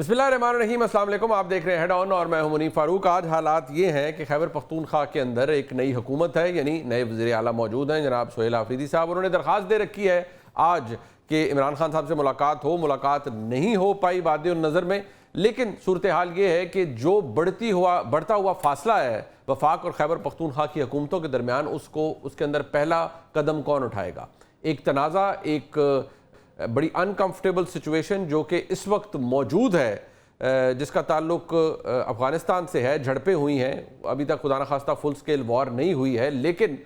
बिस्मिल्लाहिर्रहमानिर्रहीम, अस्सलाम वालेकुम। आप देख रहे हैं हेड ऑन और मैं हूं मुनीफ फारूक। आज हालात ये हैं कि खैबर पख्तूनख्वा के अंदर एक नई हुकूमत है, यानी नए वज़ीर आला मौजूद हैं जनाब सोहेल आफरीदी साहब। उन्होंने दरख्वास्त दे रखी है आज कि इमरान खान साहब से मुलाकात नहीं हो पाई वादे नज़र में। लेकिन सूरत हाल ये है कि जो बढ़ता हुआ फासला है वफाक और खैबर पख्तूनख्वा की हुकूमतों के दरमियान, उसके अंदर पहला कदम कौन उठाएगा। एक तनाज़ा, एक बड़ी अनकंफर्टेबल सिचुएशन जो कि इस वक्त मौजूद है, जिसका ताल्लुक अफ़गानिस्तान से है। झड़पें हुई हैं, अभी तक खुदा न खास्ता फुल स्केल वॉर नहीं हुई है, लेकिन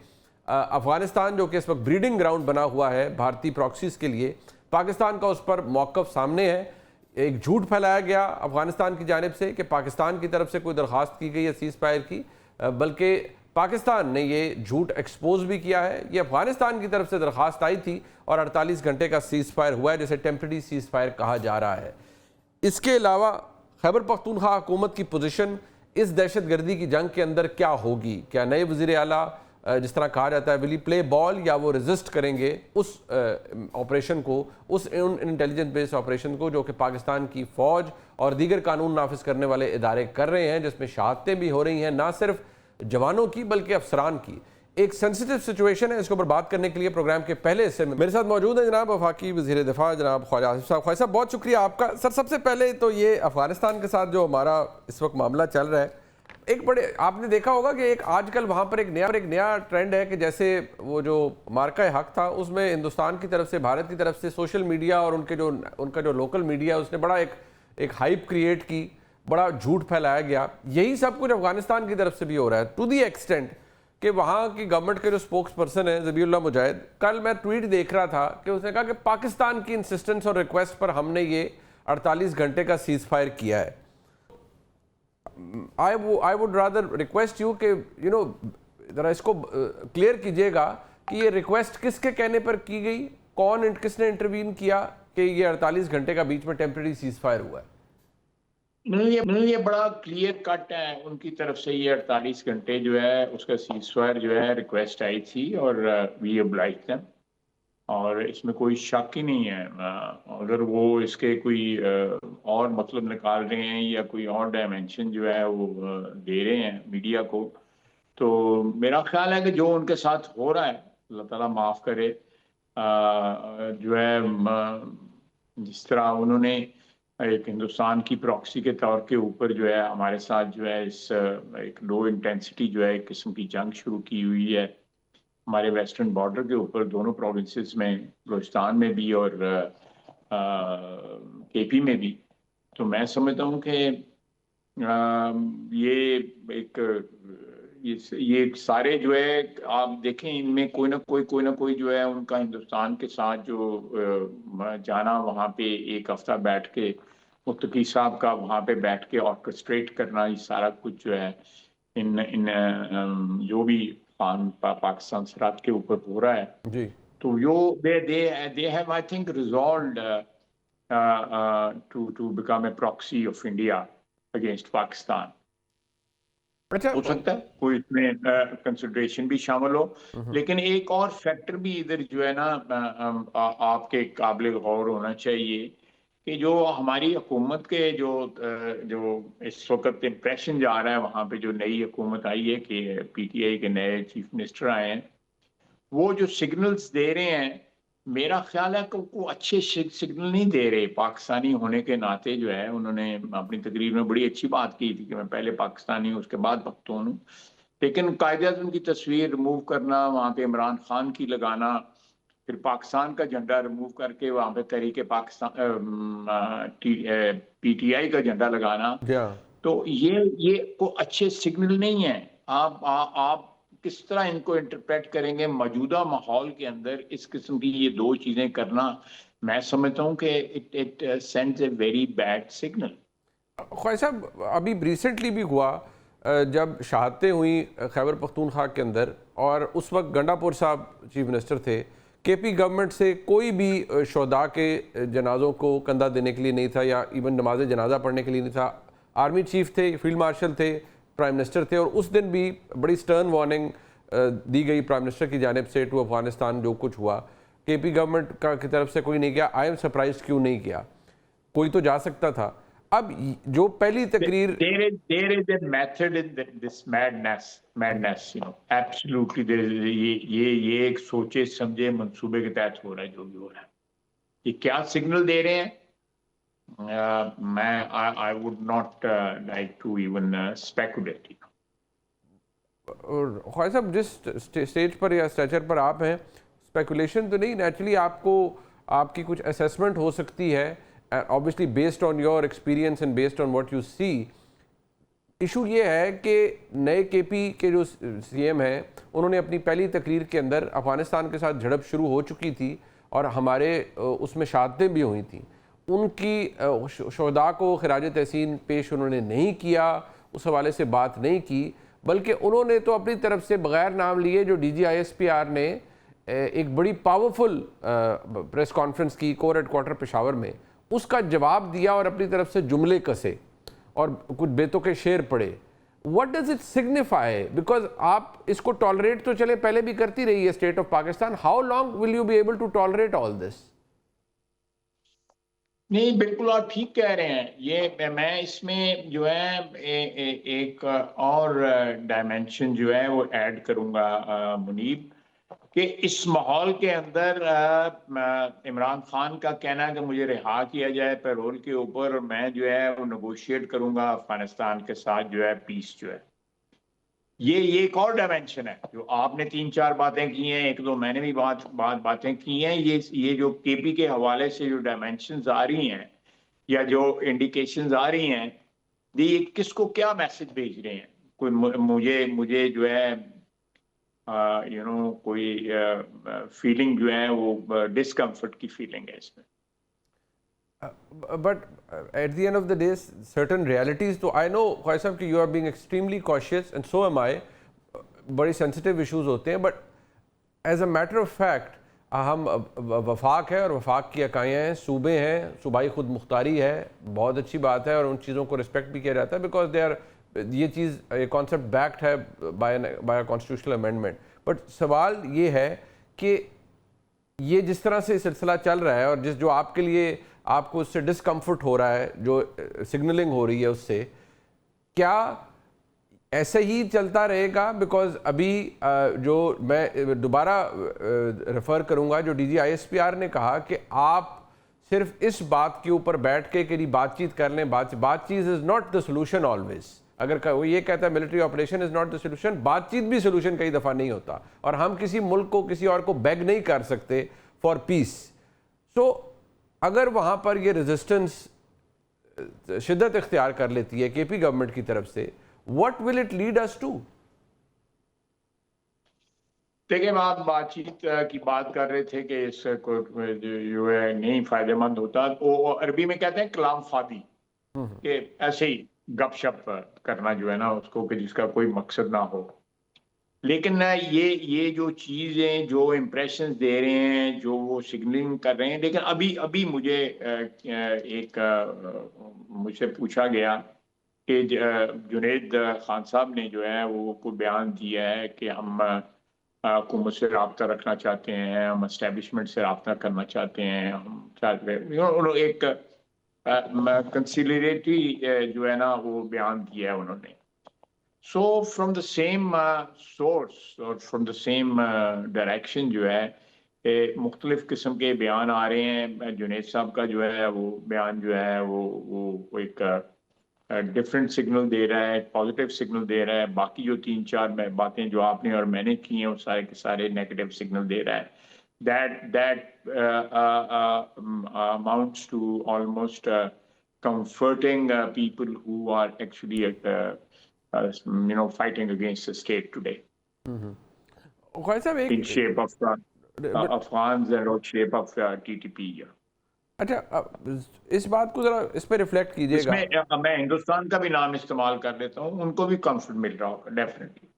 अफ़गानिस्तान जो कि इस वक्त ब्रीडिंग ग्राउंड बना हुआ है भारतीय प्रॉक्सीज़ के लिए, पाकिस्तान का उस पर मौक़िफ़ सामने है। एक झूठ फैलाया गया अफ़गानिस्तान की जानिब से कि पाकिस्तान की तरफ से कोई दरख्वास्त की गई है सीज़ फायर की, बल्कि पाकिस्तान ने ये झूठ एक्सपोज भी किया है। ये अफगानिस्तान की तरफ से दरख्वास्त आई थी और 48 घंटे का सीज़ फायर हुआ है, जिसे टेम्परेरी सीज़ फायर कहा जा रहा है। इसके अलावा खैबर पख्तूनख्वा हुकूमत की पोजीशन इस दहशत गर्दी की जंग के अंदर क्या होगी। क्या नए वज़ीर आला, जिस तरह कहा जाता है, विल ही प्ले बॉल, या वो रेजिस्ट करेंगे उस ऑपरेशन को, उस इंटेलिजेंस बेस्ड ऑपरेशन को जो कि पाकिस्तान की फ़ौज और दीगर कानून नाफिज करने वाले इदारे कर रहे हैं, जिसमें शहादतें भी हो रही हैं, ना सिर्फ जवानों की बल्कि अफसरान की। एक सेंसिटिव सिचुएशन है। इसके ऊपर बात करने के लिए प्रोग्राम के पहले हिस्से में मेरे साथ मौजूद है जनाब वफाकी वज़ीर दिफा जनाब ख्वाजा आसिफ साहब। ख्वाजा साहब, बहुत शुक्रिया आपका। सर, सबसे पहले तो ये अफगानिस्तान के साथ जो हमारा इस वक्त मामला चल रहा है, एक बड़े आपने देखा होगा कि एक आजकल वहाँ पर एक नया ट्रेंड है कि जैसे वो जो मार्का हक था उसमें हिंदुस्तान की तरफ से, भारत की तरफ से सोशल मीडिया और उनका जो लोकल मीडिया, उसने बड़ा एक हाइप क्रिएट की, बड़ा झूठ फैलाया गया। यही सब कुछ अफगानिस्तान की तरफ से भी हो रहा है, टू दी एक्सटेंट कि वहाँ की गवर्नमेंट के जो स्पोक्स पर्सन है ज़बीउल्लाह मुजाहिद, कल मैं ट्वीट देख रहा था कि उसने कहा कि पाकिस्तान की इंसिस्टेंस और रिक्वेस्ट पर हमने ये 48 घंटे का सीज़ फायर किया है। I would rather request you कि ज़रा इसको क्लियर कीजिएगा कि ये रिक्वेस्ट किसके कहने पर की गई, किसने इंटरवीन किया कि ये 48 घंटे का बीच में टेम्परेरी सीज़ फायर हुआ है। ये बड़ा क्लियर कट है उनकी तरफ से। ये 48 घंटे जो है उसका सीज़फायर जो है रिक्वेस्ट आई थी और वी ऑब्लाइज देम, और इसमें कोई शक ही नहीं है। अगर वो इसके कोई और मतलब निकाल रहे हैं या कोई और डायमेंशन जो है वो दे रहे हैं मीडिया को, तो मेरा ख्याल है कि जो उनके साथ हो रहा है, अल्लाह ताला माफ़ करे, जो है जिस तरह उन्होंने एक हिंदुस्तान की प्रॉक्सी के तौर के ऊपर जो है हमारे साथ जो है इस एक लो इंटेंसिटी जो है एक किस्म की जंग शुरू की हुई है हमारे वेस्टर्न बॉर्डर के ऊपर, दोनों प्रोविंसेस में, बलूचिस्तान में भी और केपी में भी। तो मैं समझता हूँ कि ये सारे जो है, आप देखें, इनमें कोई ना कोई जो है उनका हिंदुस्तान के साथ जो जाना, वहाँ पे एक हफ्ता बैठ के मुत्तकी साहब का वहाँ पे बैठ के ऑर्केस्ट्रेट करना, ये सारा कुछ जो है इन जो भी पाकिस्तान सरहद के ऊपर हो रहा है जी, तो they have I think resolved to become a proxy of India against Pakistan. अच्छा, हो सकता है कोई इसमें कंसिडरेशन भी शामिल हो, लेकिन एक और फैक्टर भी इधर जो है ना आपके काबिल गौर होना चाहिए कि जो हमारी हुकूमत के जो इस वक्त इम्प्रेशन जा रहा है वहाँ पे, जो नई हुकूमत आई है कि पीटीआई के नए चीफ मिनिस्टर आए हैं, वो जो सिग्नल्स दे रहे हैं, मेरा ख्याल है कि वो अच्छे सिग्नल नहीं दे रहे। पाकिस्तानी होने के नाते जो है, उन्होंने अपनी तकरीर में बड़ी अच्छी बात की थी कि मैं पहले पाकिस्तानी हूँ उसके बाद पख्तून हूँ, लेकिन कायदे-ए-आज़म की तस्वीर रिमूव करना, वहाँ पे इमरान खान की लगाना, फिर पाकिस्तान का झंडा रिमूव करके वहाँ पे तहरीक पाकिस्तान पीटीआई का झंडा लगाना, तो ये को अच्छे सिग्नल नहीं है। आप किस तरह इनको इंटरप्रेट करेंगे मौजूदा माहौल के अंदर इस किस्म की ये दो चीजें करना? मैं समझता हूँ कि it sends a very bad signal. Khawaja Sahab, अभी रिसेंटली भी हुआ जब शहादतें हुई खैबर पख्तूनख्वा के अंदर, और उस वक्त गंडापुर साहब चीफ मिनिस्टर थे, केपी गवर्नमेंट से कोई भी शोहदा के जनाजों को कंधा देने के लिए नहीं था, या इवन नमाज जनाजा पढ़ने के लिए नहीं था। आर्मी चीफ थे, फील्ड मार्शल थे, प्राइम मिनिस्टर थे, और उस दिन भी बड़ी स्टर्न वार्निंग दी गई प्राइम मिनिस्टर की जानिब से टू अफगानिस्तान। जो कुछ हुआ, केपी गवर्नमेंट की तरफ से कोई नहीं किया। आई एम सरप्राइज क्यों नहीं किया, कोई तो जा सकता था। अब जो पहली तकरीर there is a method in this madness, absolutely there is ये एक सोचे समझे मंसूबे के तहत हो रहा है जो भी हो रहा है। ये क्या सिग्नल दे रहे हैं? I would not like to even speculate. और ख्वाजा साहब जिस स्टेज पर या स्टेचर पर आप हैं, स्पेकुलेशन तो नहीं, नेचुरली आपको आपकी कुछ असेसमेंट हो सकती है, obviously based on your experience and based on what you see. Issue ये है कि नए केपी के जो सीएम हैं उन्होंने अपनी पहली तकरीर के अंदर अफ़गानिस्तान के साथ झड़प शुरू हो चुकी थी और हमारे उसमें शहादतें भी हुई थी। उनकी शहदा को खिराज तहसीन पेश उन्होंने नहीं किया, उस हवाले से बात नहीं की, बल्कि उन्होंने तो अपनी तरफ से बग़ैर नाम लिए जो DGISPR ने एक बड़ी पावरफुल प्रेस कॉन्फ्रेंस की कोर हेडक्वार्टर पेशावर में, उसका जवाब दिया और अपनी तरफ से जुमले कसे और कुछ बेतों के शेर पड़े। What does it signify? Because आप इसको टॉलरेट तो चले पहले भी करती रही है state of Pakistan, how long will you be able to tolerate all this? नहीं, बिल्कुल आप ठीक कह रहे हैं। ये मैं इसमें जो है एक और डायमेंशन जो है वो ऐड करूंगा मुनीब, कि इस माहौल के अंदर इमरान खान का कहना है कि मुझे रिहा किया जाए पैरोल के ऊपर और मैं जो है वो नेगोशिएट करूंगा अफगानिस्तान के साथ जो है पीस जो है, ये एक और डायमेंशन है। जो आपने 3-4 बातें की हैं, एक दो मैंने भी बातें की हैं, ये जो केपी के हवाले से जो डायमेंशंस आ रही हैं या जो इंडिकेशंस आ रही हैं, ये किसको क्या मैसेज भेज रहे हैं? कोई मुझे जो है कोई फीलिंग जो है वो डिस्कम्फर्ट की फीलिंग है इसमें। But at the end of the day, certain realities, तो I know ख्वाजा साहब कि you are being extremely cautious and so am I, बड़ी sensitive issues होते हैं, but as a matter of fact हम वफाक है और वफाक की इकाइयाँ हैं, सूबे हैं, सूबाई खुद मुख्तारी है, बहुत अच्छी बात है और उन चीज़ों को रिस्पेक्ट भी किया जाता है बिकॉज दे आर, ये चीज़ ये कॉन्सेप्ट बैक्ड है बाय कॉन्स्टिट्यूशनल अमेंडमेंट। बट सवाल ये है कि ये जिस तरह से सिलसिला चल रहा है और जो आपके लिए आपको उससे डिस्कम्फर्ट हो रहा है, जो सिग्नलिंग हो रही है उससे, क्या ऐसे ही चलता रहेगा? बिकॉज अभी जो मैं दोबारा रेफ़र करूंगा, जो DGISPR ने कहा कि आप सिर्फ इस बात के ऊपर बैठ के बातचीत कर लें, बातचीत is not the solution always. अगर वो ये कहता है military operation is not the solution, बातचीत भी सोल्यूशन कई दफ़ा नहीं होता और हम किसी मुल्क को किसी और को बेग नहीं कर सकते फॉर पीस। सो अगर वहाँ पर ये रेजिस्टेंस शिद्दत इख्तियार कर लेती है केपी गवर्नमेंट की तरफ से, what will it lead us to? देखिए, आप बातचीत की बात कर रहे थे कि इससे जो है नहीं फायदेमंद होता, वो अरबी में कहते हैं कलाम फादी, कि ऐसे ही गपशप करना जो है ना उसको, कि जिसका कोई मकसद ना हो। लेकिन ये जो चीज़ें जो इम्प्रेशन दे रहे हैं, जो वो सिग्नलिंग कर रहे हैं, लेकिन अभी मुझे मुझसे पूछा गया कि जुनैद खान साहब ने जो है वो कोई बयान दिया है कि हम हुकूमत से रब्ता रखना चाहते हैं, हम एस्टेब्लिशमेंट से रब्ता करना चाहते हैं, हम चाहते हैं, एक कंसिलिएटरी जो है ना वो बयान दिया है उन्होंने। So from the same source और फ्रॉम द सेम डायरेक्शन जो है मुख्तलिफ किस्म के बयान आ रहे हैं। जुनैद साहब का जो है वो बयान जो है वो एक डिफरेंट सिग्नल दे रहा है, पॉजिटिव सिग्नल दे रहा है। बाकी जो 3-4 बातें जो आपने और मैंने की हैं वो सारे के सारे नेगेटिव सिग्नल दे रहा है। that amounts to almost comforting people who are actually fighting against the state today in shape of Afghans and shape of TTP. अच्छा, इस बात को जरा इस पे रिफ्लेक्ट कीजिएगा। इसमें मैं हिंदुस्तान का भी नाम इस्तेमाल कर लेता हूँ, उनको भी कंफर्ट मिल रहा होगा डेफिनेटली।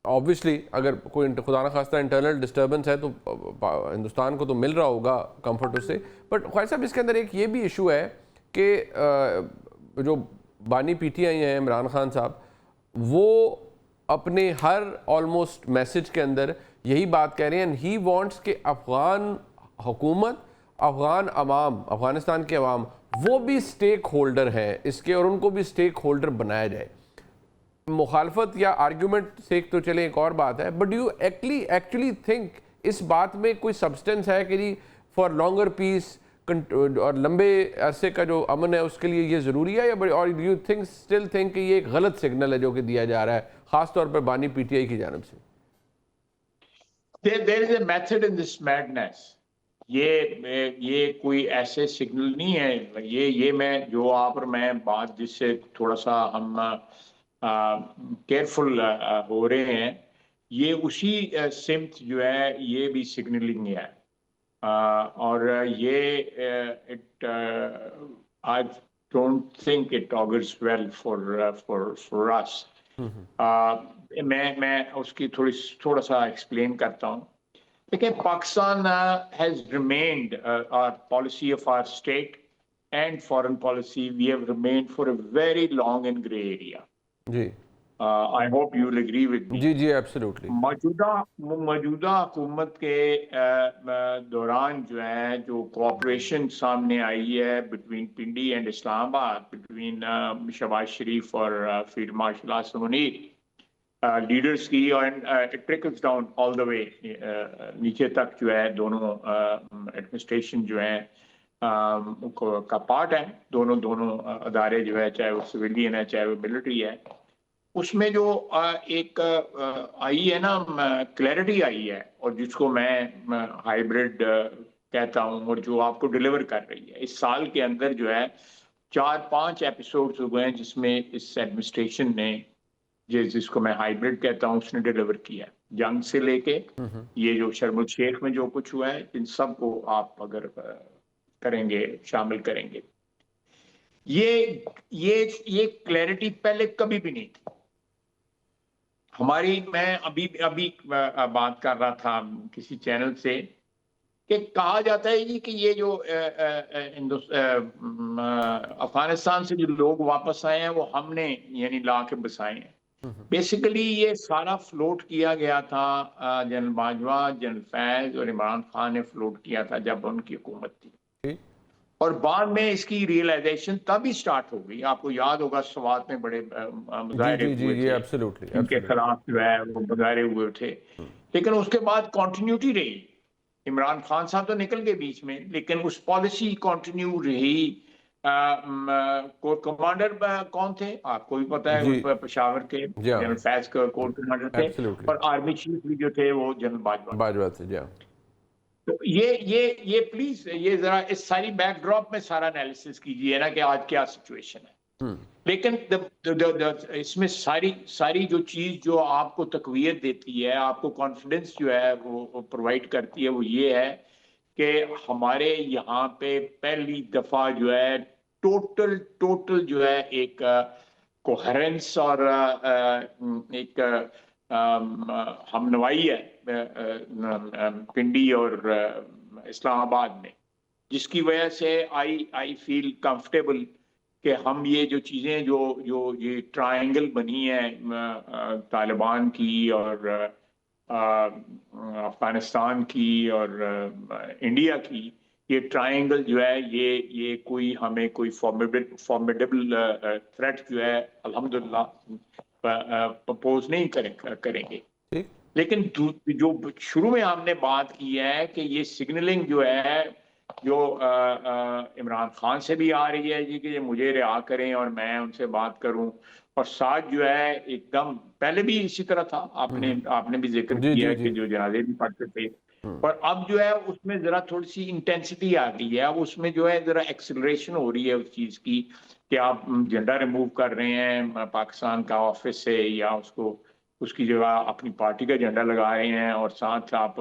ऑब्वियसली अगर कोई खुदा न खास्ता इंटरनल डिस्टर्बेंस है तो हिंदुस्तान को तो मिल रहा होगा कंफर्ट उससे। बट ख्वाजा साहब, इसके अंदर एक ये भी इशू है कि जो बानी PTI हैं इमरान खान साहब, वो अपने हर ऑलमोस्ट मैसेज के अंदर यही बात कह रहे हैं, ही वांट्स कि अफ़गान हुकूमत, अफ़गान अवाम, अफ़गानिस्तान के अवाम वो भी स्टेक होल्डर हैं इसके और उनको भी स्टेक होल्डर बनाया जाए। मुखालफत या आर्ग्यूमेंट से तो चले एक और बात है, बट यू एक्चुअली थिंक इस बात में कोई सब्सटेंस है कि जी फॉर लॉन्गर पीस और लंबे अरसे का जो अमन है उसके लिए ये ज़रूरी है, या और यू स्टिल थिंक कि ये एक गलत सिग्नल है जो कि दिया जा रहा है ख़ास तौर पर बानी पीटीआई की जानिब से? There is a method in this madness. ये कोई ऐसे सिग्नल नहीं है। ये मैं जो आप और मैं बात जिससे थोड़ा सा हम केयरफुल हो रहे हैं, ये उसी सिमत जो है ये भी सिग्नलिंग है। और ये it I don't think it augurs well for us. मैं उसकी थोड़ा सा एक्सप्लेन करता हूँ। देखिए, Pakistan has remained our policy of our state and foreign policy, we have remained for a very long and grey area. जी, I hope you will agree with me. जी absolutely. मौजूदा हुकूमत के दौरान जो है जो कोऑपरेशन सामने आई है between Pindi and Islamabad, between Shahbaz Sharif और field marshal Asim Munir, leaders की, और it trickles down all the way नीचे तक जो है दोनों एडमिनिस्ट्रेशन जो है का पार्ट है। दोनों अदारे जो है, चाहे वो सिविलियन है चाहे वो मिलिट्री है, उसमें जो एक आई है ना क्लैरिटी आई है, और जिसको मैं हाइब्रिड कहता हूँ, और जो आपको डिलीवर कर रही है। इस साल के अंदर जो है 4-5 एपिसोड्स हुए हैं जिसमें इस एडमिनिस्ट्रेशन ने, जिसको मैं हाइब्रिड कहता हूँ, उसने डिलीवर किया। जंग से लेके ये जो शर्मुल शेख में जो कुछ हुआ है, इन सब को आप अगर करेंगे, शामिल करेंगे, ये क्लैरिटी पहले कभी भी नहीं थी हमारी। मैं अभी बात कर रहा था किसी चैनल से कि कहा जाता है जी कि ये जो अफगानिस्तान से जो लोग वापस आए हैं वो हमने यानी ला के बसाए हैं। बेसिकली ये सारा फ्लोट किया गया था, जनरल बाजवा, जनरल फैज और इमरान खान ने फ्लोट किया था जब उनकी हुकूमत थी, और बाद में इसकी रियलाइजेशन तभी स्टार्ट हो गई। आपको याद होगा स्वात में बड़े मुजाहरे हुए थे, इनके खिलाफ जो है वो मुजाहरे हुए थे, लेकिन उसके बाद कॉन्टिन्यूटी रही। इमरान खान साहब तो निकल गए बीच में, लेकिन उस पॉलिसी कंटिन्यू रही। कोर कमांडर कौन थे आपको भी पता है, पेशावर के जनरल फैज का कोर कमांडर थे, और आर्मी चीफ भी जो थे वो जनरल बाजवा थे। तो ये प्लीज ये जरा इस सारी बैकड्रॉप में सारा एनालिसिस कीजिए ना कि आज क्या सिचुएशन है। लेकिन इसमें सारी जो चीज जो आपको तकवीयत देती है, आपको कॉन्फिडेंस जो है वो प्रोवाइड करती है, वो ये है कि हमारे यहाँ पे पहली दफा जो है टोटल जो है एक कोहेरेंस और एक हमनवाई है पिंडी और इस्लामाबाद में, जिसकी वजह से आई फील कंफर्टेबल कि हम ये जो चीज़ें जो ये ट्रायंगल बनी है तालिबान की और अफगानिस्तान की और इंडिया की, ये ट्रायंगल जो है ये कोई हमें कोई फॉर्मिडेबल थ्रेट जो है अल्हम्दुलिल्लाह प्रपोज नहीं करेंगे। लेकिन जो शुरू में हमने बात की है कि ये सिग्नलिंग जो है जो इमरान खान से भी आ रही है जी कि मुझे रिहा करें और मैं उनसे बात करूं, और साथ जो है एकदम पहले भी इसी तरह था, आपने भी जिक्र किया कि जो जनाजे भी पढ़ते थे, और अब जो है उसमें जरा थोड़ी सी इंटेंसिटी आ गई है। अब उसमें जो है जरा एक्सेलरेशन हो रही है उस चीज की कि आप झंडा रिमूव कर रहे हैं पाकिस्तान का ऑफिस से, या उसकी जगह अपनी पार्टी का झंडा लगा रहे हैं, और साथ आप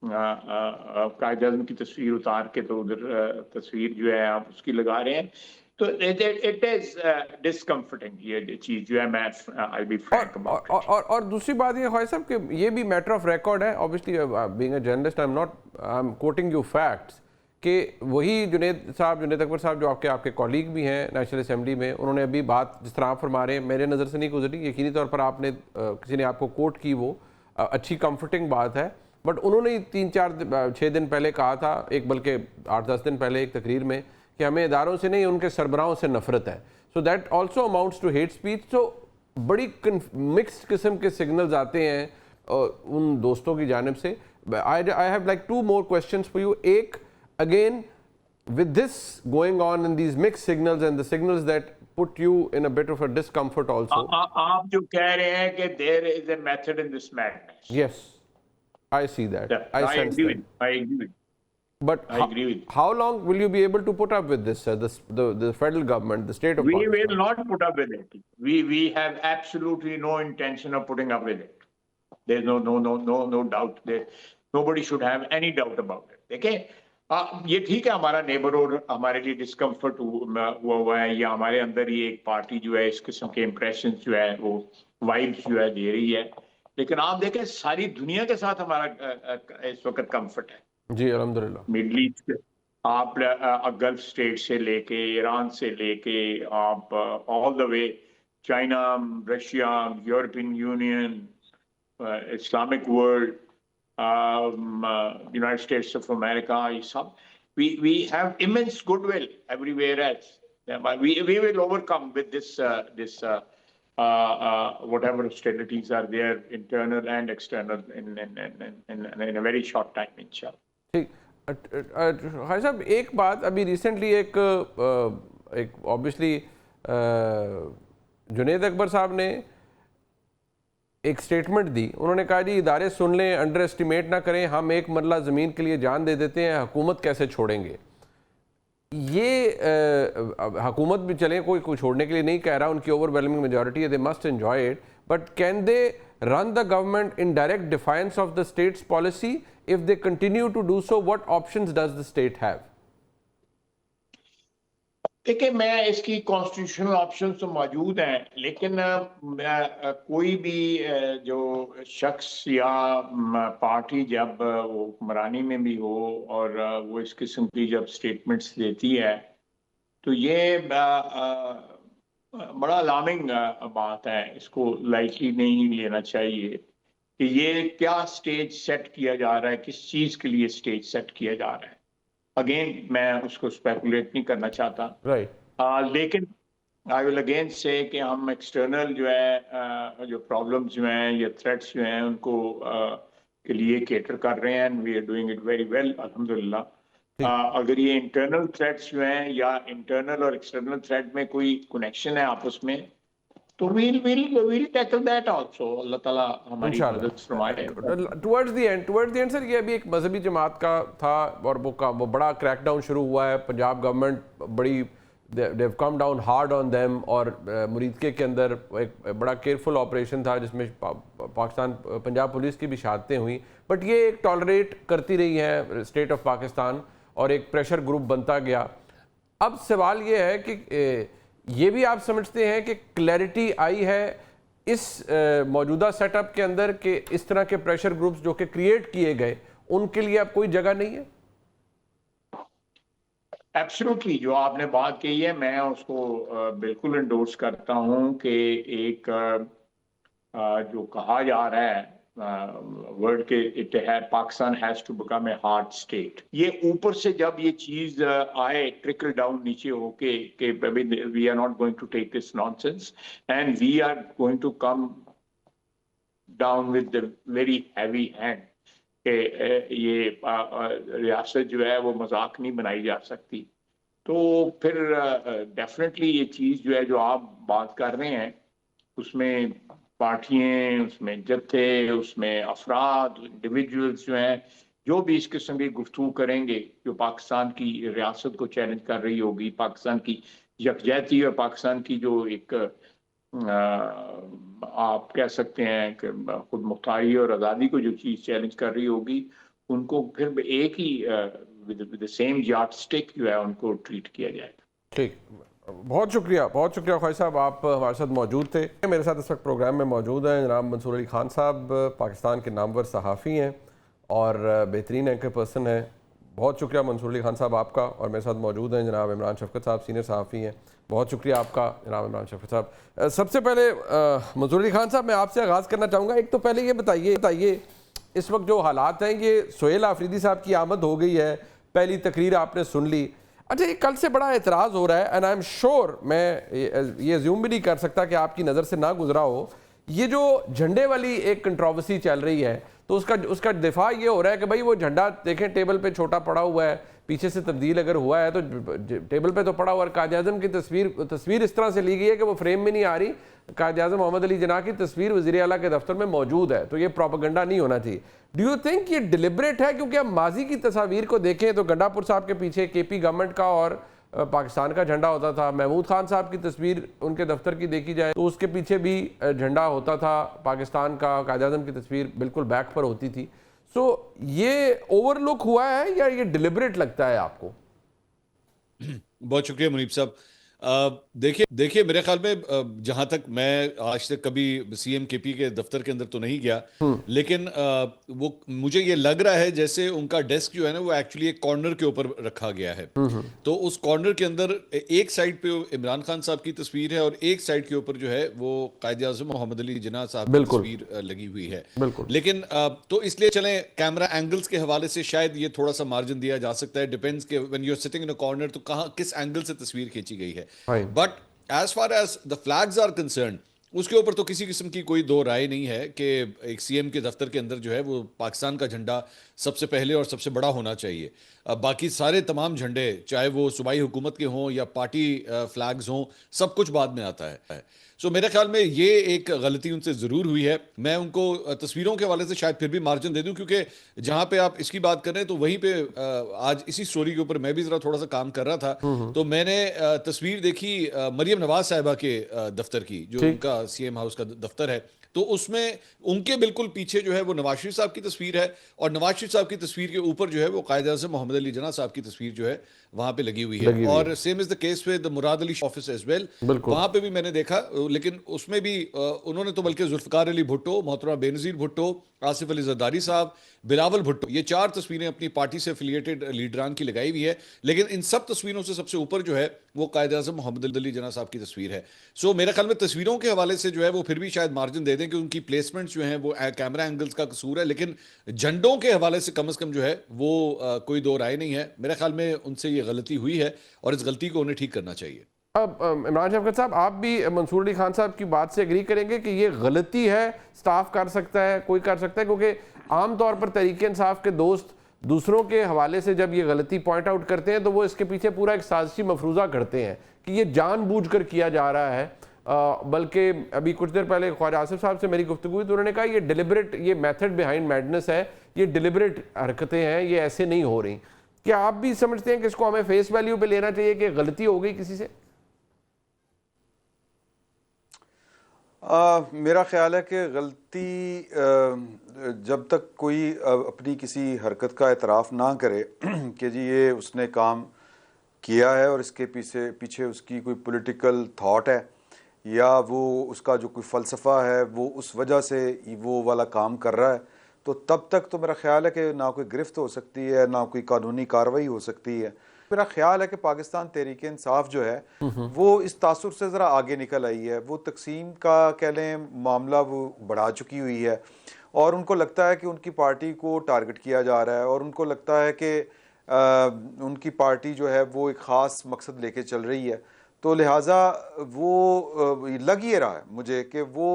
कायद आज़म की तस्वीर उतार के तो उधर तस्वीर जो है आप उसकी लगा रहे हैं। तो इट इज डिस्कम्फर्टिंग ये चीज जो है। मैं आई बी फ्रैंक अबाउट इट। और दूसरी बात ये ख्वाजा साहब कि ये भी मैटर ऑफ रिकॉर्ड है, obviously being a journalist I am quoting you facts, कि वही जुनेद अकबर साहब जो आपके कॉलीग भी हैं नेशनल असेंबली में, उन्होंने अभी बात जिस तरह आप फरमा रहे हैं मेरे नज़र से नहीं गुजरी, यकीनी तौर पर आपने किसी ने आपको कोट की, वो अच्छी कंफर्टिंग बात है, बट उन्होंने 3-4-6 दिन पहले कहा था, एक बल्कि 8-10 दिन पहले एक तकरीर में, कि हमें इदारों से नहीं उनके सरबराहों से नफरत है। So that also amounts to hate speech. तो बड़ी मिक्स्ड किस्म के सिग्नल्स आते हैं उन दोस्तों की जानिब से। I have like two more questions for you. एक, again with this going on and these mixed signals and the signals that put you in a bit of a discomfort also. आप जो कह रहे हैं कि there is a method in this madness. Yes, I see that. I sense agree that. with. I agree with. But I agree with. how long will you be able to put up with this? The federal government, the state of We Pakistan? will not put up with it. We have absolutely no intention of putting up with it. There's no doubt there. Nobody should have any doubt about it. Okay? ये ठीक है, हमारा neighbour और हमारे लिए discomfort हुआ है, या हमारे अंदर ही एक पार्टी जो है इस किस्म के इम्प्रेशन जो है वो वाइब्स जो है दे रही है। लेकिन आप देखें सारी दुनिया के साथ हमारा इस वक्त कंफर्ट है जी, अल्हम्दुलिल्लाह। मिडल ईस्ट, आप गल्फ स्टेट से लेके, ईरान से लेके, आप all the way China, Russia, European union, Islamic world, United States of America, we have immense goodwill everywhere else. We will overcome with this whatever hostilities are there, internal and external, in a very short time, inshallah. ठीक, खालिद साहब एक बात, अभी recently एक obviously Junaid Akbar साहब ने एक statement दी। उन्होंने कहा जी इदारे सुन लें, अंडर एस्टिमेट ना करें, हम एक मरला ज़मीन के लिए जान दे देते हैं, हुकूमत कैसे छोड़ेंगे। ये हुकूमत भी चले, कोई छोड़ने के लिए नहीं कह रहा, उनकी ओवरवेलमिंग मेजॉरिटी है, they must enjoy it, but can they run the government in direct defiance of the state's policy? If they continue to do so, what options does the state have? देखिए, मैं इसकी constitutional option तो मौजूद हैं, लेकिन कोई भी जो शख्स या पार्टी जब वो हुक्मरानी में भी हो और वो इस किस्म की जब स्टेटमेंट्स देती है, तो ये बड़ा अलार्मिंग बात है। इसको लाइटली नहीं लेना चाहिए कि ये क्या स्टेज सेट किया जा रहा है, किस चीज़ के लिए स्टेज सेट किया जा रहा है। अगेन मैं उसको स्पेकुलेट नहीं करना चाहता, लेकिन आई विल अगेन से कि हम एक्सटर्नल जो है जो प्रॉब्लम्स जो हैं या थ्रेट्स जो हैं उनको के लिए केटर कर रहे हैं, we are doing it very well अल्हम्दुलिल्लाह। अगर ये इंटरनल थ्रेट्स जो हैं या इंटरनल और एक्सटर्नल थ्रेट में कोई कनेक्शन है आपस में, तो we'll tackle that also. अल्लाह ताला हमारी मदद फरमाए। टुवर्ड्स द एंड सर, ये अभी एक मजहबी जमात का था और वो बड़ा क्रैकडाउन शुरू हुआ है। पंजाब गवर्नमेंट बड़ी they have come down hard on them, और मुरीदके के अंदर एक बड़ा केयरफुल ऑपरेशन था जिसमें पाकिस्तान पंजाब पुलिस की भी शहादतें हुई, बट ये एक टॉलरेट करती रही है स्टेट ऑफ पाकिस्तान और एक प्रेशर ग्रुप बनता गया। अब सवाल ये है कि ये भी आप समझते हैं कि क्लैरिटी आई है इस मौजूदा सेटअप के अंदर कि इस तरह के प्रेशर ग्रुप्स जो कि क्रिएट किए गए उनके लिए अब कोई जगह नहीं है? एब्सोल्युटली, जो आपने बात कही है मैं उसको बिल्कुल एंडोर्स करता हूं कि एक जो कहा जा रहा है वर्ल्ड के इट है Pakistan has to become a hard state, ये ऊपर से जब ये चीज आए ट्रिकल डाउन नीचे होके कि we are not going to take this nonsense and we are going to come down with the very heavy hand कि ये रियासत जो है वो मजाक नहीं बनाई जा सकती। तो फिर डेफिनेटली ये चीज़ जो है जो आप बात कर रहे हैं उसमें पार्टियां, उसमें जत्थे, उसमें अफराद, इंडिविजुअल्स जो हैं जो भी इस किस्म की गुफ्तगू करेंगे जो पाकिस्तान की रियासत को चैलेंज कर रही होगी, पाकिस्तान की यकजहती और पाकिस्तान की जो एक आप कह सकते हैं कि खुद मुख्तारी और आज़ादी को जो चीज़ चैलेंज कर रही होगी, उनको फिर एक ही विद द सेम यार्डस्टिक जो है उनको ट्रीट किया जाएगा। ठीक, बहुत शुक्रिया ख्वाजा साहब, आप हमारे साथ मौजूद थे। मेरे साथ इस वक्त प्रोग्राम में मौजूद हैं जनाब मंसूर अली खान साहब, पाकिस्तान के नामवर सहाफ़ी हैं और बेहतरीन एंकर पर्सन हैं। बहुत शुक्रिया मंसूर अली खान साहब आपका। और मेरे साथ मौजूद हैं जनाब इमरान शफकत साहब, सीनियर सहाफ़ी हैं। बहुत शुक्रिया आपका जनाब इमरान शफकत साहब। सबसे पहले मंसूर अली खान साहब, मैं आपसे आगाज़ करना चाहूँगा। एक तो पहले ये बताइए इस वक्त जो हालात हैं, ये सुहेल आफरीदी साहब की आमद हो गई है, पहली तकरीर आपने सुन ली। अच्छा, ये कल से बड़ा एतराज़ हो रहा है एंड आई एम श्योर, मैं ये अज्यूम भी नहीं कर सकता कि आपकी नज़र से ना गुजरा हो, ये जो झंडे वाली एक कंट्रोवर्सी चल रही है, तो उसका दिफा ये हो रहा है कि भाई वो झंडा देखें टेबल पे छोटा पड़ा हुआ है, पीछे से तब्दील अगर हुआ है तो टेबल पे तो पड़ा हुआ है। कायद-ए-आज़म की तस्वीर इस तरह से ली गई है कि वो फ्रेम में नहीं आ रही। कायद-ए-आज़म मोहम्मद अली जिन्ना की तस्वीर वज़ीर आला के दफ्तर में मौजूद है, तो ये प्रोपेगेंडा नहीं होना चाहिए। डू यू थिंक ये डिलिबरेट है? क्योंकि हम माजी की तस्वीर को देखें तो गंडापुर साहब के पीछे केपी गवर्नमेंट का और पाकिस्तान का झंडा होता था। महमूद खान साहब की तस्वीर उनके दफ्तर की देखी जाए तो उसके पीछे भी झंडा होता था पाकिस्तान का। कायद-ए-आज़म की तस्वीर बिल्कुल बैक पर होती थी। सो ये ओवरलुक हुआ है या ये डिलिबरेट लगता है आपको? बहुत शुक्रिया मुनीब साहब। देखिए मेरे ख्याल में जहां तक मैं आज तक कभी सीएम केपी के दफ्तर के अंदर तो नहीं गया, लेकिन वो मुझे ये लग रहा है जैसे उनका डेस्क जो है ना वो एक्चुअली एक कॉर्नर के ऊपर रखा गया है। तो उस कॉर्नर के अंदर एक साइड पे इमरान खान साहब की तस्वीर है और एक साइड के ऊपर जो है वो कायद-ए-आज़म मोहम्मद अली जिन्ना साहब की तस्वीर लगी हुई है। लेकिन तो इसलिए चलें, कैमरा एंगल्स के हवाले से शायद ये थोड़ा सा मार्जिन दिया जा सकता है, डिपेंड्स के when you are sitting in a corner तो कहां किस एंगल से तस्वीर खींची गई है। But as far as the flags are concern, उसके ऊपर तो किसी किस्म की कोई दो राय नहीं है कि एक सीएम के दफ्तर के अंदर जो है वो पाकिस्तान का झंडा सबसे पहले और सबसे बड़ा होना चाहिए। बाकी सारे तमाम झंडे चाहे वो सूबाई हुकूमत के हों या पार्टी फ्लैग्स हों, सब कुछ बाद में आता है। सो मेरे ख्याल में ये एक गलती उनसे ज़रूर हुई है। मैं उनको तस्वीरों के हवाले से शायद फिर भी मार्जिन दे दूं, क्योंकि जहां पे आप इसकी बात कर रहे हैं तो वहीं पे आज इसी स्टोरी के ऊपर मैं भी ज़रा थोड़ा सा काम कर रहा था, तो मैंने तस्वीर देखी मरियम नवाज साहिबा के दफ्तर की, जो उनका सीएम हाउस का दफ्तर है। तो उसमें उनके बिल्कुल पीछे जो है वो नवाज शरीफ साहब की तस्वीर है और नवाज शरीफ साहब की तस्वीर के ऊपर जो है वो कायद-ए-आज़म मोहम्मद अली जिन्ना साहब की तस्वीर जो है वहां पे लगी हुई है। और same is the case with Murad Ali office as well, वहां पे भी मैंने देखा, लेकिन उसमें भी उन्होंने तो बल्कि जुल्फकार अली भुट्टो, मोहतरमा बेनज़ीर भुट्टो, आसिफ अली जरदारी साहब, बिलावल भुट्टो, ये 4 तस्वीरें अपनी पार्टी से एफिलिएटेड लीडरान की लगाई हुई है। लेकिन इन सब तस्वीरों से सबसे ऊपर जो है वो कायद-ए-आज़म मोहम्मद अली जिन्ना साहब की तस्वीर है। सो मेरे ख्याल में तस्वीरों के हवाले से जो है वो फिर भी शायद मार्जिन दे दें कि उनकी प्लेसमेंट्स जो हैं वो कैमरा एंगल्स का कसूर है, लेकिन झंडों के हवाले से कम जो है वो कोई दो राय नहीं है। मेरे ख्याल में उनसे ये गलती हुई है और इस गलती को उन्हें ठीक करना चाहिए। अब इमरान शफकत साहब, आप भी मंसूर अली खान साहब की बात से एग्री करेंगे कि ये गलती है, स्टाफ कर सकता है, कोई कर सकता है? क्योंकि आमतौर पर तहरीक इंसाफ के दोस्त दूसरों के हवाले से जब ये गलती पॉइंट आउट करते हैं तो वो इसके पीछे पूरा एक साजिशी मफरूज़ा करते हैं कि ये जानबूझकर किया जा रहा है। बल्कि अभी कुछ देर पहले ख्वाजा आसिफ साहब से मेरी गुफ्तगू हुई तो उन्होंने कहा ये डिलिबरेट, ये मेथड बिहाइंड मैडनेस है, ये डिलिबरेट हरकतें हैं, ये ऐसे नहीं हो रही। क्या आप भी समझते हैं कि इसको हमें फेस वैल्यू पे लेना चाहिए कि गलती हो गई किसी से? मेरा ख्याल है कि गलती जब तक कोई अपनी किसी हरकत का एतराफ़ ना करे कि जी ये उसने काम किया है और इसके पीछे पीछे उसकी कोई पॉलिटिकल थॉट है या वो उसका जो कोई फ़लसफ़ा है वो उस वजह से वो वाला काम कर रहा है, तो तब तक तो मेरा ख्याल है कि ना कोई गिरफ्त हो सकती है, ना कोई कानूनी कार्रवाई हो सकती है। मेरा ख्याल है कि पाकिस्तान तहरीक इंसाफ जो है वो इस तासुर से ज़रा आगे निकल आई है। वो तकसीम का कह लें मामला वो बढ़ा चुकी हुई है और उनको लगता है कि उनकी पार्टी को टारगेट किया जा रहा है और उनको लगता है कि उनकी पार्टी जो है वो एक ख़ास मकसद लेके चल रही है। तो लिहाजा वो लग ये रहा है मुझे कि वो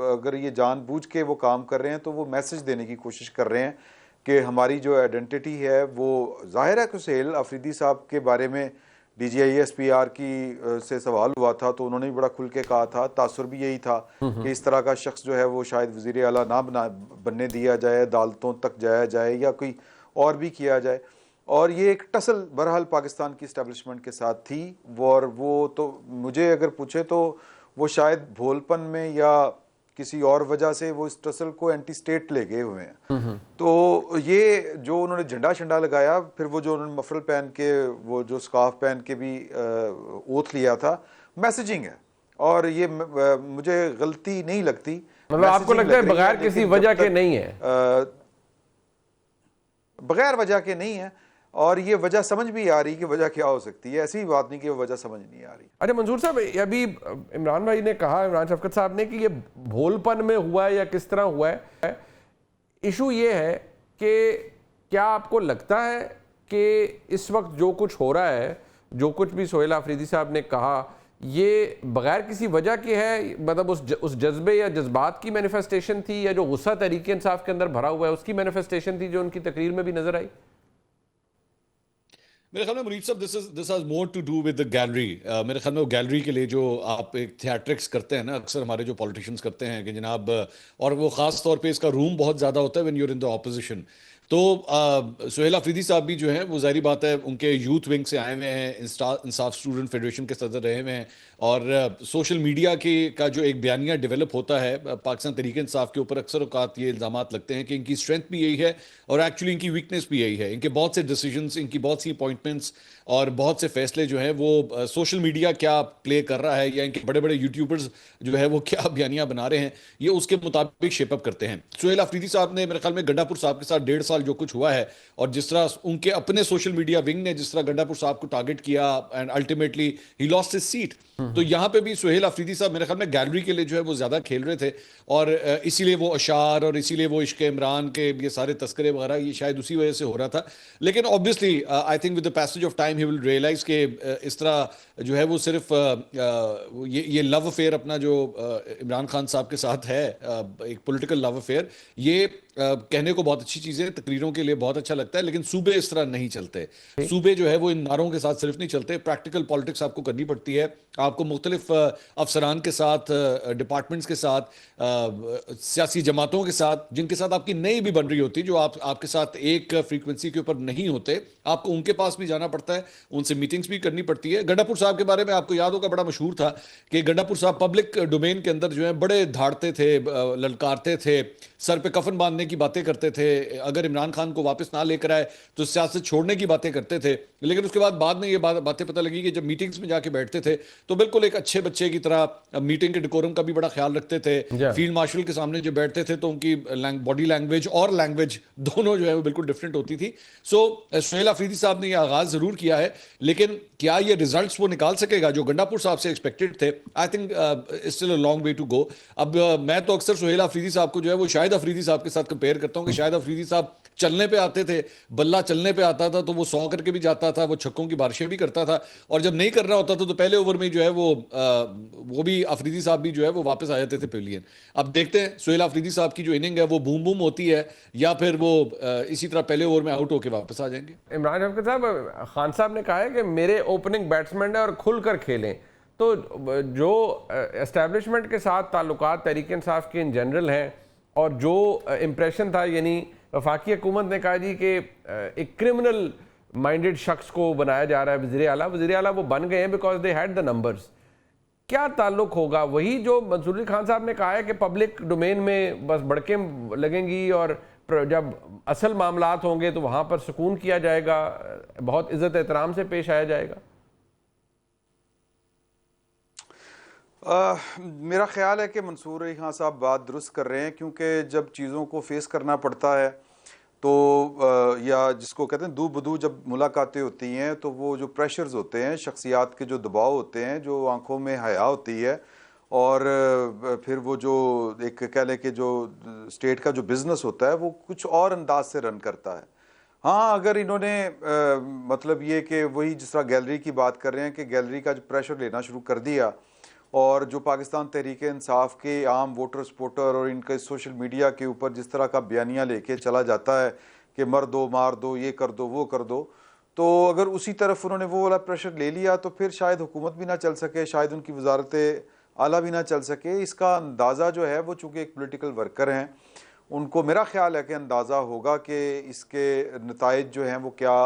अगर ये जानबूझ के वो काम कर रहे हैं तो वो मैसेज देने की कोशिश कर रहे हैं कि हमारी जो आइडेंटिटी है वो ज़ाहिर है कि सुहेल अफरीदी साहब के बारे में DGISPR की से सवाल हुआ था तो उन्होंने भी बड़ा खुल के कहा था, तासुर भी यही था कि इस तरह का शख्स जो है वो शायद वज़ीर आला ना बनने दिया जाए, अदालतों तक जाया जाए या कोई और भी किया जाए। और ये एक टसल बहरहाल पाकिस्तान की इस्टेब्लिशमेंट के साथ थी और वो तो मुझे अगर पूछे तो वो शायद भोलपन में या किसी और वजह से वो इस टसल को एंटी स्टेट ले गए हुए हैं। तो ये जो उन्होंने झंडा शंडा लगाया, फिर वो जो उन्होंने मफरल पहन के, वो जो स्कार्फ पहन के भी ओथ लिया था, मैसेजिंग है और ये मुझे गलती नहीं लगती। मतलब आपको लगता है बगैर किसी वजह के नहीं है? बगैर वजह के नहीं है और ये वजह समझ भी आ रही कि वजह क्या हो सकती है। ऐसी बात नहीं कि वो वजह समझ नहीं आ रही। अरे मंसूर साहब, अभी इमरान भाई ने कहा, इमरान शफकत साहब ने, कि ये भोलपन में हुआ है या किस तरह हुआ है। इशू ये है कि क्या आपको लगता है कि इस वक्त जो कुछ हो रहा है, जो कुछ भी सोहेल आफरीदी साहब ने कहा, ये बगैर किसी वजह के है, मतलब उस जज्बे या जज्बात की मैनिफेस्टेशन थी, या जो गुस्सा तहरीक इंसाफ के अंदर भरा हुआ है उसकी मैनिफेस्टेशन थी जो उनकी तकरीर में भी नजर आई? मेरे ख्याल में मुनीब साहब this has more to do with the gallery. मेरे ख्याल में वो गैलरी के लिए जो आप एक थिएट्रिक्स करते हैं ना, अक्सर हमारे जो पॉलिटिशियंस करते हैं कि जनाब, और वो खास तौर पे इसका रूम बहुत ज़्यादा होता है when you are in the opposition. तो सोहेल आफरीदी साहब भी जो हैं वो ज़ाहिर बात है उनके यूथ विंग से आए हुए हैं, इंसाफ स्टूडेंट फेडरेशन के सदर रहे हुए हैं, और सोशल मीडिया के का जो एक बयानिया डेवलप होता है पाकिस्तान तहरीक इंसाफ के ऊपर, अक्सर औकात ये इल्ज़ामात लगते हैं कि इनकी स्ट्रेंथ भी यही है और एक्चुअली इनकी वीकनेस भी यही है। इनके बहुत से डिसीजंस, इनकी बहुत सी अपॉइंटमेंट्स और बहुत से फैसले जो हैं वो सोशल मीडिया क्या प्ले कर रहा है या इनके बड़े बड़े यूट्यूबर्स जो है वो क्या बयानियां बना रहे हैं, ये उसके मुताबिक शेपअप करते हैं। सोहेल आफरीदी साहब ने मेरे ख्याल में गंडापुर साहब के साथ 1.5 साल जो कुछ हुआ है, और जिस तरह उनके अपने सोशल मीडिया विंग ने जिस तरह गंडापुर साहब को टारगेट किया and ultimately he lost his seat, तो यहां पे भी सोहेल आफरीदी साहब मेरे ख्याल में गैलरी के लिए जो है वो ज्यादा खेल रहे थे, और इसीलिए वो अशार और इसीलिए वो इश्क इमरान के ये सारे तस्करे वगैरह ये शायद उसी वजह से हो रहा था। लेकिन obviously I think with the passage of time he will realise के इस तरह जो है वो सिर्फ ये लव अफेयर अपना जो इमरान खान साहब के साथ है, एक पॉलिटिकल लव अफेयर, ये कहने को बहुत अच्छी चीज़ है, तकरीरों के लिए बहुत अच्छा लगता है, लेकिन सूबे इस तरह नहीं चलते। सूबे जो है वो इन नारों के साथ सिर्फ नहीं चलते, प्रैक्टिकल पॉलिटिक्स आपको करनी पड़ती है। आपको मुख्तलिफ अफसरान के साथ, डिपार्टमेंट्स के साथ, सियासी जमातों के साथ, जिनके साथ आपकी नई भी बन रही होती है, जो आपके साथ एक फ्रीक्वेंसी के ऊपर नहीं होते, आपको उनके पास भी जाना पड़ता है, उनसे मीटिंग्स भी करनी पड़ती है। गंडापुर साहब के बारे में आपको याद होगा, बड़ा मशहूर था कि गंडापुर साहब पब्लिक डोमेन के अंदर जो है बड़े धाड़ते थे, ललकारते थे, सर पे कफन बांधने की बातें करते थे, अगर इमरान खान को वापस ना लेकर आए तो सियासत छोड़ने की बातें करते थे। लेकिन उसके बाद में ये बातें पता लगी कि जब मीटिंग्स में जाके बैठते थे तो बिल्कुल एक अच्छे बच्चे की तरह मीटिंग के डिकोरम का भी बड़ा ख्याल रखते थे। फील्ड मार्शल के सामने जो बैठते थे तो उनकी बॉडी लैंग्वेज और लैंग्वेज दोनों जो है वो बिल्कुल डिफरेंट होती थी। सो सोहेल आफरीदी साहब ने यह आगाज जरूर किया है, लेकिन क्या ये रिजल्ट्स वो निकाल सकेगा जो गंडापुर साहब से एक्सपेक्टेड थे? I think still a long way to go. अब मैं तो अक्सर सोहेल आफरीदी साहब को जो है वो शाहिद अफरीदी साहब के साथ कंपेयर करता हूं कि शाहिद अफरीदी साहब चलने पे आते थे, बल्ला चलने पे आता था तो वो 100 करके भी जाता था, वो छक्कों की बारिशें भी करता था, और जब नहीं कर रहा होता था तो पहले ओवर में जो है वो भी अफरीदी साहब भी जो है वो वापस आ जाते थे पेविलियन। अब देखते हैं सोहेल अफरीदी साहब की जो इनिंग है वो बूम बूम होती है या फिर वो इसी तरह पहले ओवर में आउट होकर वापस आ जाएंगे। इमरान हफीज साहब, खान साहब ने कहा है कि मेरे ओपनिंग बैट्समैन है और खुलकर खेलें, तो जो एस्टेब्लिशमेंट के साथ ताल्लुकात तहरीक इंसाफ के इन जनरल हैं, और जो इम्प्रेशन था, यानी वफाकी हुकूमत ने कहा जी कि एक क्रिमिनल माइंडेड शख्स को बनाया जा रहा है वज़ीर आला वो बन गए हैं because they had the numbers. क्या ताल्लुक होगा? वही जो मंसूर अली खान साहब ने कहा है कि पब्लिक डोमेन में बस बड़कें लगेंगी और जब असल मामलात होंगे तो वहाँ पर सुकून किया जाएगा, बहुत इज्जत एहतराम से पेश आया जाएगा? मेरा ख्याल है कि मंसूर अली खान साहब बात दुरुस्त कर रहे हैं, क्योंकि जब चीज़ों को फेस करना पड़ता है तो या जिसको कहते हैं दू बदू जब मुलाकातें होती हैं तो वो जो प्रेशर्स होते हैं, शख्सियात के जो दबाव होते हैं, जो आंखों में हया होती है, और फिर वो जो एक कह लें कि जो स्टेट का जो बिज़नेस होता है वो कुछ और अंदाज से रन करता है। हाँ, अगर इन्होंने मतलब ये कि वही जिस तरह गैलरी की बात कर रहे हैं कि गैलरी का जो प्रेशर लेना शुरू कर दिया, और जो पाकिस्तान तहरीक इंसाफ के आम वोटर सपोर्टर और इनके सोशल मीडिया के ऊपर जिस तरह का बयानिया लेके चला जाता है कि मर दो, मार दो, ये कर दो, वो कर दो, तो अगर उसी तरफ उन्होंने वो वाला प्रेशर ले लिया तो फिर शायद हुकूमत भी ना चल सके, शायद उनकी वजारत आला भी ना चल सके। इसका अंदाज़ा जो है वो चूँकि एक पोलिटिकल वर्कर हैं, उनको मेरा ख्याल है कि अंदाज़ा होगा कि इसके नताइज जो हैं वो क्या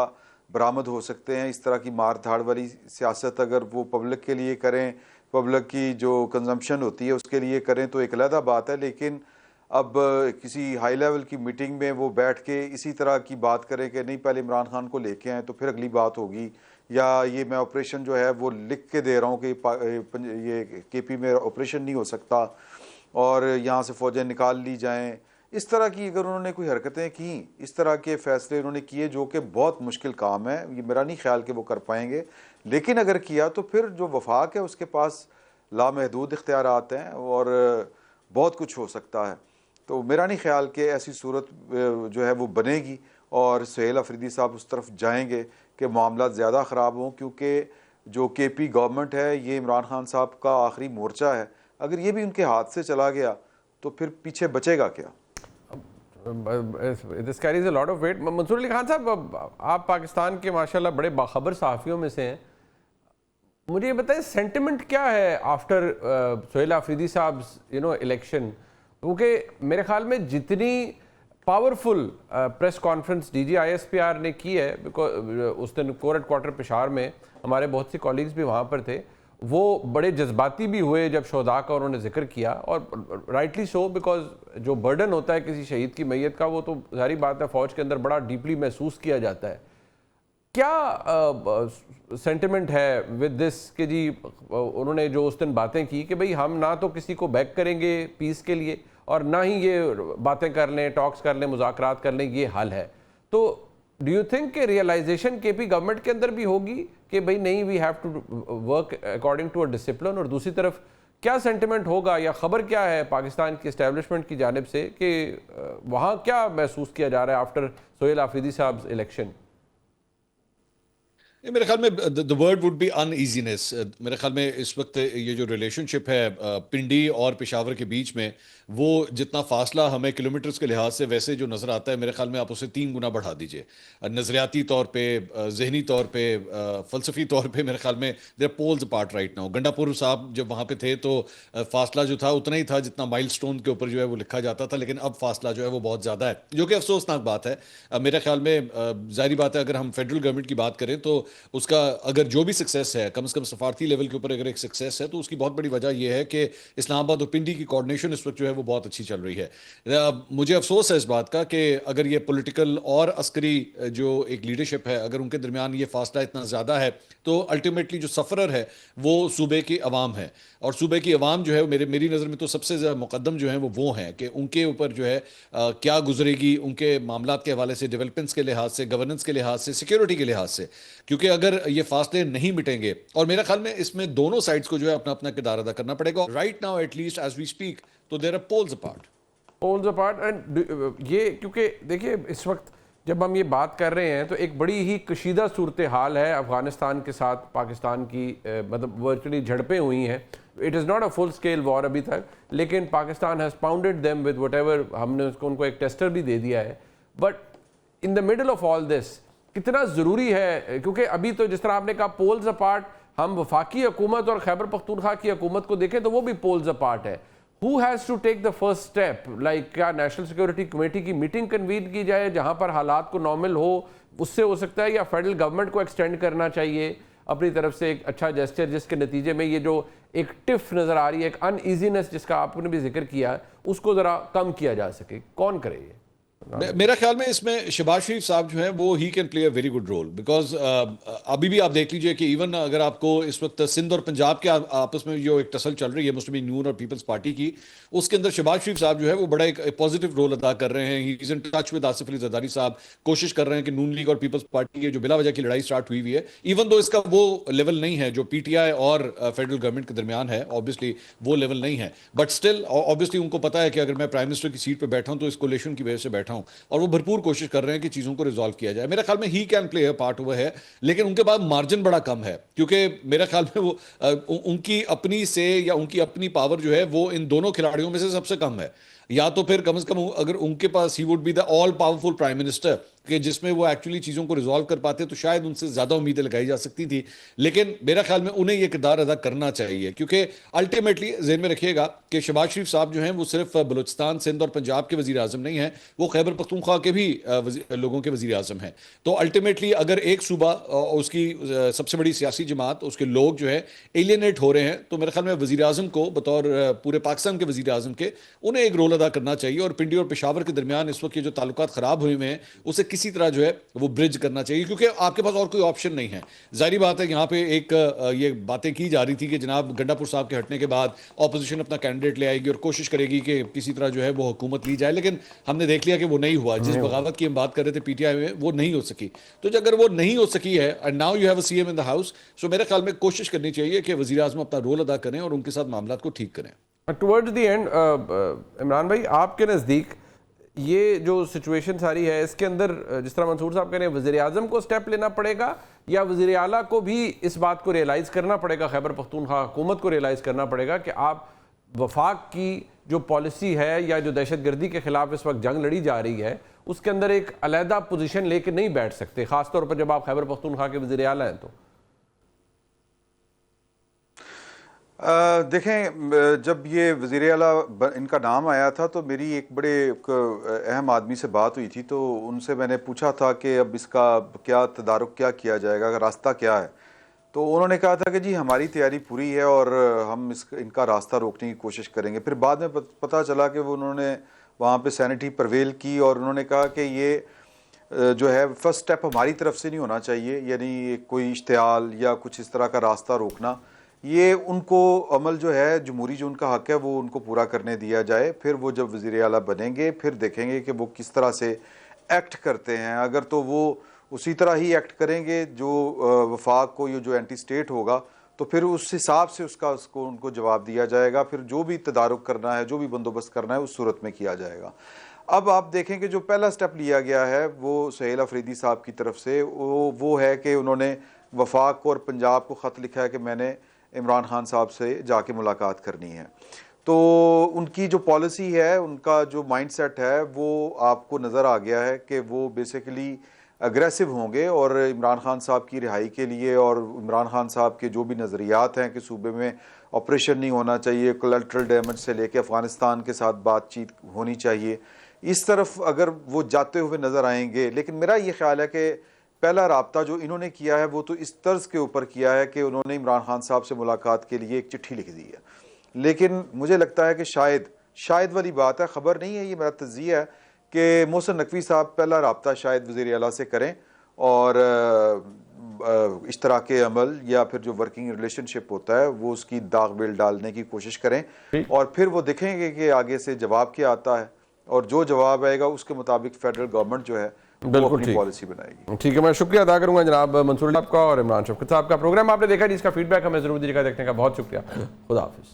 बरामद हो सकते हैं। इस तरह की मार धाड़ वाली सियासत अगर वो पब्लिक के लिए करें, पब्लिक की जो कंजम्पशन होती है उसके लिए करें तो एक अलग बात है, लेकिन अब किसी हाई लेवल की मीटिंग में वो बैठ के इसी तरह की बात करें कि नहीं पहले इमरान खान को लेके आए तो फिर अगली बात होगी, या ये मैं ऑपरेशन जो है वो लिख के दे रहा हूँ कि ये केपी में ऑपरेशन नहीं हो सकता और यहाँ से फ़ौजें निकाल ली जाएँ, इस तरह की अगर उन्होंने कोई हरकतें की, इस तरह के फ़ैसले उन्होंने किए जो कि बहुत मुश्किल काम है, ये मेरा नहीं ख्याल कि वो कर पाएंगे, लेकिन अगर किया तो फिर जो वफाक है उसके पास लामहदूद इख्तियारात हैं और बहुत कुछ हो सकता है। तो मेरा नहीं ख्याल कि ऐसी सूरत जो है वो बनेगी, और सुहेल अफरीदी साहब उस तरफ जाएंगे कि मामला ज़्यादा ख़राब हों, क्योंकि जो केपी गवर्नमेंट है ये इमरान खान साहब का आखिरी मोर्चा है। अगर ये भी उनके हाथ से चला गया तो फिर पीछे बचेगा क्या? This carries a lot of weight. Mansoor Ali Khan साहब, आप पाकिस्तान के माशाल्लाह बड़े बाखबर सहाफ़ियों में से हैं, मुझे ये बताएं सेंटिमेंट क्या है आफ्टर सुहेल अफरीदी साहब इलेक्शन? क्योंकि मेरे ख्याल में जितनी पावरफुल प्रेस कॉन्फ्रेंस DGISPR ने की है, बिकॉज उस दिन कोर हेडक्वार्टर पेशावर में हमारे बहुत से कॉलीग्स भी वहाँ पर थे, वो बड़े जज्बाती भी हुए जब शोहदा का उन्होंने जिक्र किया, और राइटली सो, बिकॉज जो बर्डन होता है किसी शहीद की मैयत का वो तो जारी बात है फ़ौज के अंदर बड़ा डीपली महसूस किया जाता है। क्या सेंटिमेंट है विद दिस कि जी उन्होंने जो उस दिन बातें की कि भाई हम ना तो किसी को बैक करेंगे पीस के लिए और ना ही ये बातें कर लें, टॉक्स कर लें, मुज़ाकरात कर लें, ये हाल है। तो डू यू थिंक कि रियलाइजेशन केपी गवर्नमेंट के अंदर भी होगी कि भाई नहीं, we have to work according to a discipline, और दूसरी तरफ क्या सेंटिमेंट होगा या खबर क्या है पाकिस्तान की एस्टेब्लिशमेंट की जानिब से कि वहाँ क्या महसूस किया जा रहा है आफ्टर सुहेल अफरीदी साहब इलेक्शन? मेरे ख्याल में the word would be uneasiness. मेरे ख्याल में इस वक्त ये जो रिलेशनशिप है पिंडी और पेशावर के बीच में, वो जितना फासला हमें किलोमीटर्स के लिहाज से वैसे जो नज़र आता है, मेरे ख्याल में आप उसे 3 गुना बढ़ा दीजिए। नज़रियाती तौर पे, जहनी तौर पे, फ़लसफ़ी तौर पे मेरे ख्याल में they're poles apart right now. Gandapur साहब जब वहाँ पे थे तो फासला जो था उतना ही था जितना माइलस्टोन के ऊपर जो है वो लिखा जाता था, लेकिन अब फासला जो है वो बहुत ज़्यादा है, जो कि अफसोसनाक बात है। मेरे ख्याल में जाहिर बात है, अगर हम फेडरल गवर्नमेंट की बात करें तो उसका अगर जो भी सक्सेस है, कम से कम सफारती लेवल के ऊपर अगर एक सक्सेस है, तो उसकी बहुत बड़ी वजह यह है कि इस्लामाबाद और पिंडी की कोऑर्डिनेशन इस वक्त जो है वो बहुत अच्छी चल रही है। मुझे अफसोस है इस बात का कि अगर ये पॉलिटिकल और अस्करी जो एक लीडरशिप है, अगर उनके दरमियान ये फासला इतना ज़्यादा है, तो अल्टीमेटली जो सफ़रर है वो सूबे की अवाम है, और सूबे की अवाम जो है मेरी नज़र में तो सबसे ज़्यादा मुकद्दम जो है वो हैं कि उनके ऊपर जो है क्या गुजरेगी उनके मामलात के हवाले से, डेवलपमेंट्स के लिहाज से, गवर्नेंस के लिहाज से, सिक्योरिटी के लिहाज से। क्योंकि अगर ये फासले नहीं मिटेंगे, और मेरे ख्याल में इसमें दोनों साइड्स को जो है अपना अपना किरदार अदा करना पड़ेगा। Right now at least as we speak, तो there are polls apart. And ये क्योंकि देखिए इस वक्त जब हम ये बात कर रहे हैं तो एक बड़ी ही कशीदा सूरत हाल है अफगानिस्तान के साथ पाकिस्तान की, मतलब वर्चुअली झड़पें हुई हैं। It is not a full scale war अभी तक, लेकिन Pakistan has pounded them with whatever, हमने उनको एक टेस्टर भी दे दिया है। But in the middle of all this कितना ज़रूरी है, क्योंकि अभी तो जिस तरह आपने कहा पोल्स अपार्ट, हम वफाकी हुकूमत और खैबर पख्तूनख्वा की हुकूमत को देखें तो वो भी पोल्स अपार्ट है। Who has to take the first step? Like क्या नेशनल सिक्योरिटी कमेटी की मीटिंग कन्वीन की जाए जहां पर हालात को नॉर्मल हो, उससे हो सकता है, या फेडरल गवर्नमेंट को एक्सटेंड करना चाहिए अपनी तरफ से एक अच्छा जेस्चर, जिसके नतीजे में ये जो एक टिफ नज़र आ रही है, एक अनईजीनेस जिसका आपने भी जिक्र किया, उसको ज़रा कम किया जा सके? कौन करे ये? मेरा ख्याल में इसमें शहबाज शरीफ साहब जो हैं वो he can play a very good role, because अभी भी आप देख लीजिए कि इवन अगर आपको इस वक्त सिंध और पंजाब के आपस में जो एक टसल चल रही है मुस्लिम लीग नून और पीपल्स पार्टी की, उसके अंदर शहबाज शरीफ साहब जो है वो बड़ा एक पॉजिटिव रोल अदा कर रहे हैं। He is in touch with Asif Ali Zardari साहब, कोशिश कर रहे हैं कि नून लीग और पीपल्स पार्टी की जो बिला वजह की लड़ाई स्टार्ट हुई हुई है, इवन दो इसका वो लेवल नहीं है जो PTI और फेडरल गवर्नमेंट के दरमियान है, ऑब्वियसली वो लेवल नहीं है, बट स्टिल ऑब्वियसली उनको पता है कि अगर मैं प्राइम मिनिस्टर की सीट पर बैठा हूं तो इस कोलिशन की वजह से बैठा हूं, और वो भरपूर कोशिश कर रहे हैं कि चीजों को रिजॉल्व किया जाए। मेरे ख्याल में ही कैन प्ले अ पार्ट हुआ है, लेकिन उनके पास मार्जिन बड़ा कम है, क्योंकि मेरे ख्याल में वो उनकी अपनी से या उनकी अपनी पावर जो है वो इन दोनों खिलाड़ियों में से सबसे कम है। या तो फिर कम से कम अगर उनके पास he would be the all powerful prime minister कि जिसमें वो एक्चुअली चीज़ों को रिजॉल्व कर पाते, तो शायद उनसे ज़्यादा उम्मीदें लगाई जा सकती थी। लेकिन मेरा ख्याल में उन्हें यह किरदार अदा करना चाहिए, क्योंकि अल्टीमेटली ज़हन में रखिएगा कि शहबाज शरीफ साहब जो हैं वो सिर्फ बलूचिस्तान, सिंध और पंजाब के वज़ीर आज़म नहीं हैं, वो खैबर पख्तूनख्वा के भी लोगों के वज़ीर आज़म हैं। तो अल्टीमेटली अगर एक सूबा उसकी सबसे बड़ी सियासी जमात, उसके लोग जो है एलियनेट हो रहे हैं, तो मेरे ख्याल में वज़ीर आज़म को बतौर पूरे पाकिस्तान के वज़ीर आज़म के उन्हें एक रोल अदा करना चाहिए, और पिंडी और पेशावर के दरमियान इस वक्त ये जो ताल्लुकात ख़राब हुए हैं उसे किसी तरह जो है वो ब्रिज करना चाहिए, क्योंकि आपके पास और कोई ऑप्शन नहीं है। जाहिर बात है यहाँ पे एक ये बातें की जा रही थी कि जनाब गंडापुर साहब के हटने के बाद ऑपोजिशन अपना कैंडिडेट ले आएगी और कोशिश करेगी कि किसी तरह जो है वो हुकूमत ली जाए, लेकिन हमने देख लिया कि वो नहीं हुआ। जिस बगावत की हम बात कर रहे थे PTI में, वो नहीं हो सकी। तो अगर वो नहीं हो सकी है and now you have a CM in the house, so मेरे ख्याल में कोशिश करनी चाहिए कि वज़ीर आज़म अपना रोल अदा करें और उनके साथ मामलात को ठीक करें। टुवर्ड्स द एंड इमरान भाई, आपके नज़दीक ये जो सिचुएशन सारी है इसके अंदर जिस तरह मंसूर साहब कह रहे हैं वज़ीर आज़म को स्टेप लेना पड़ेगा या वज़ीर आला को भी इस बात को रियलाइज़ करना पड़ेगा, खैबर पख्तूनख्वा हुकूमत को रियलाइज़ करना पड़ेगा कि आप वफाक की जो पॉलिसी है या जो दहशतगर्दी के ख़िलाफ़ इस वक्त जंग लड़ी जा रही है उसके अंदर एक अलहदा पोजीशन लेके नहीं बैठ सकते, ख़ासतौर पर जब आप खैबर पख्तूनख्वा के वज़ीर आला हैं तो? देखें, जब ये वज़ीर आला इनका नाम आया था तो मेरी एक बड़े अहम आदमी से बात हुई थी, तो उनसे मैंने पूछा था कि अब इसका क्या तदारुक क्या किया जाएगा, रास्ता क्या है। तो उन्होंने कहा था कि जी हमारी तैयारी पूरी है और हम इनका रास्ता रोकने की कोशिश करेंगे। फिर बाद में पता चला कि वो उन्होंने वहाँ पे सैनिटी प्रवेल की और उन्होंने कहा कि ये जो है फर्स्ट स्टेप हमारी तरफ से नहीं होना चाहिए, यानी कोई इश्तियाल या कुछ इस तरह का रास्ता रोकना, ये उनको अमल जो है जमहूरी जो उनका हक है वो उनको पूरा करने दिया जाए। फिर वो जब वज़ीर आला बनेंगे फिर देखेंगे कि वो किस तरह से एक्ट करते हैं। अगर तो वो उसी तरह ही एक्ट करेंगे जो वफाक को, ये जो एंटी स्टेट होगा, तो फिर उस हिसाब से उसको उनको जवाब दिया जाएगा। फिर जो भी तदारुक करना है, जो भी बंदोबस्त करना है उस सूरत में किया जाएगा। अब आप देखें कि जो पहला स्टेप लिया गया है वो सुहेल अफरीदी साहब की तरफ से वो है कि उन्होंने वफाक को और पंजाब को ख़त लिखा है कि मैंने इमरान खान साहब से जाके मुलाकात करनी है। तो उनकी जो पॉलिसी है, उनका जो माइंडसेट है वो आपको नज़र आ गया है कि वो बेसिकली अग्रेसिव होंगे और इमरान खान साहब की रिहाई के लिए और इमरान खान साहब के जो भी नज़रियात हैं कि सूबे में ऑपरेशन नहीं होना चाहिए, कोलैटरल डैमेज से लेके अफ़गानिस्तान के साथ बातचीत होनी चाहिए, इस तरफ अगर वो जाते हुए नज़र आएंगे। लेकिन मेरा ये ख्याल है कि पहला राब्ता जो इन्होंने किया है वो तो इस तर्ज के ऊपर किया है कि उन्होंने इमरान खान साहब से मुलाकात के लिए एक चिट्ठी लिख दी है। लेकिन मुझे लगता है कि शायद वाली बात है, ख़बर नहीं है, ये मेरा तज़्ज़िया है कि मोहसिन नकवी साहब पहला राब्ता शायद वज़ीर आला से करें और इस तरह के अमल या फिर जो वर्किंग रिलेशनशिप होता है वो उसकी दाग बेल डालने की कोशिश करें और फिर वो देखेंगे कि आगे से जवाब क्या आता है और जो जवाब आएगा उसके मुताबिक फेडरल गवर्नमेंट जो है वो अपनी पॉलिसी बनाएगी। ठीक है, मैं शुक्रिया अदा करूंगा जनाब मंसूर साहब का और इमरान शफकत साहब का। प्रोग्राम आपने देखा जिसका फीडबैक हमें जरूर दीजिएगा, देखने का बहुत शुक्रिया। खुदा हाफिज़।